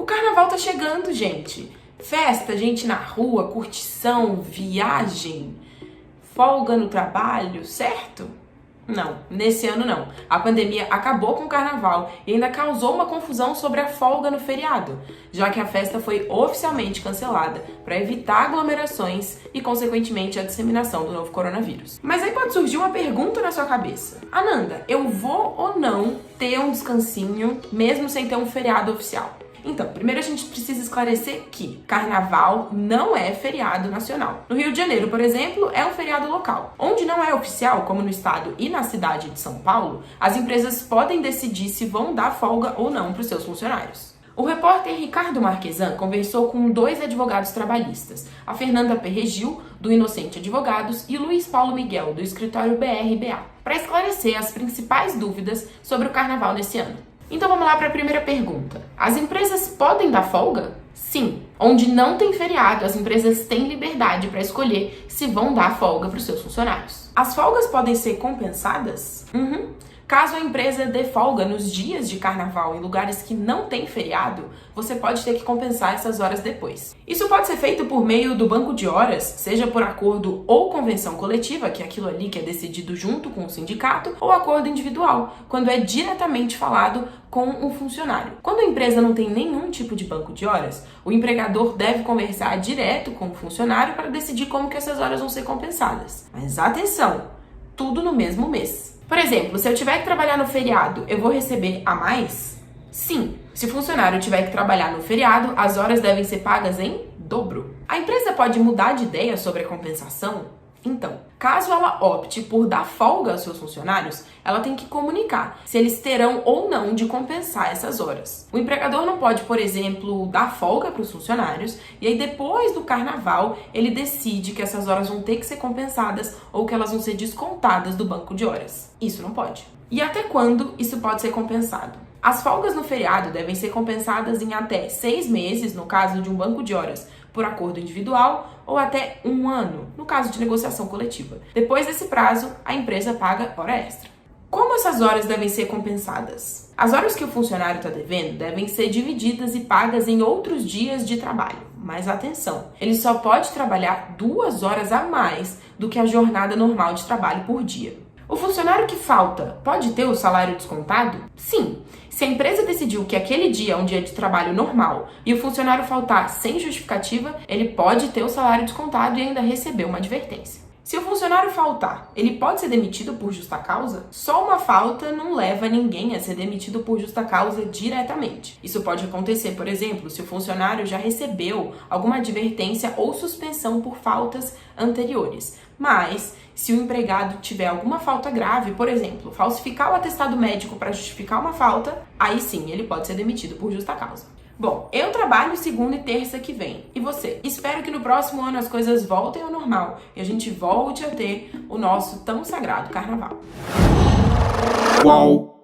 carnaval tá chegando, gente. Festa, gente na rua, curtição, viagem, folga no trabalho, certo? Não, nesse ano não. A pandemia acabou com o carnaval e ainda causou uma confusão sobre a folga no feriado, já que a festa foi oficialmente cancelada para evitar aglomerações e, consequentemente, a disseminação do novo coronavírus. Mas aí pode surgir uma pergunta na sua cabeça. Ananda, eu vou ou não ter um descansinho mesmo sem ter um feriado oficial? Então, primeiro a gente precisa esclarecer que carnaval não é feriado nacional. No Rio de Janeiro, por exemplo, é um feriado local. Onde não é oficial, como no estado e na cidade de São Paulo, as empresas podem decidir se vão dar folga ou não para os seus funcionários. O repórter Ricardo Marquesan conversou com 2 advogados trabalhistas, a Fernanda Perregil, do Inocente Advogados, e o Luiz Paulo Miguel, do escritório BRBA, para esclarecer as principais dúvidas sobre o carnaval nesse ano. Então vamos lá para a primeira pergunta. As empresas podem dar folga? Sim. Onde não tem feriado, as empresas têm liberdade para escolher se vão dar folga para os seus funcionários. As folgas podem ser compensadas? Caso a empresa dê folga nos dias de carnaval em lugares que não tem feriado, você pode ter que compensar essas horas depois. Isso pode ser feito por meio do banco de horas, seja por acordo ou convenção coletiva, que é aquilo ali que é decidido junto com o sindicato, ou acordo individual, quando é diretamente falado com um funcionário. Quando a empresa não tem nenhum tipo de banco de horas, o empregador deve conversar direto com o funcionário para decidir como que essas horas vão ser compensadas. Mas atenção, tudo no mesmo mês. Por exemplo, se eu tiver que trabalhar no feriado, eu vou receber a mais? Sim. Se o funcionário tiver que trabalhar no feriado, as horas devem ser pagas em dobro. A empresa pode mudar de ideia sobre a compensação? Então, caso ela opte por dar folga aos seus funcionários, ela tem que comunicar se eles terão ou não de compensar essas horas. O empregador não pode, por exemplo, dar folga para os funcionários e aí depois do carnaval ele decide que essas horas vão ter que ser compensadas ou que elas vão ser descontadas do banco de horas. Isso não pode. E até quando isso pode ser compensado? As folgas no feriado devem ser compensadas em até 6 meses, no caso de um banco de horas, por acordo individual, ou até 1 ano, no caso de negociação coletiva. Depois desse prazo, a empresa paga hora extra. Como essas horas devem ser compensadas? As horas que o funcionário está devendo devem ser divididas e pagas em outros dias de trabalho. Mas atenção, ele só pode trabalhar 2 horas a mais do que a jornada normal de trabalho por dia. O funcionário que falta pode ter o salário descontado? Sim. Se a empresa decidiu que aquele dia é um dia de trabalho normal e o funcionário faltar sem justificativa, ele pode ter o salário descontado e ainda receber uma advertência. Se o funcionário faltar, ele pode ser demitido por justa causa? Só uma falta não leva ninguém a ser demitido por justa causa diretamente. Isso pode acontecer, por exemplo, se o funcionário já recebeu alguma advertência ou suspensão por faltas anteriores. Mas, se o empregado tiver alguma falta grave, por exemplo, falsificar o atestado médico para justificar uma falta, aí sim ele pode ser demitido por justa causa. Bom, eu trabalho segunda e terça que vem. E você? Espero que no próximo ano as coisas voltem ao normal e a gente volte a ter o nosso tão sagrado carnaval. Uau!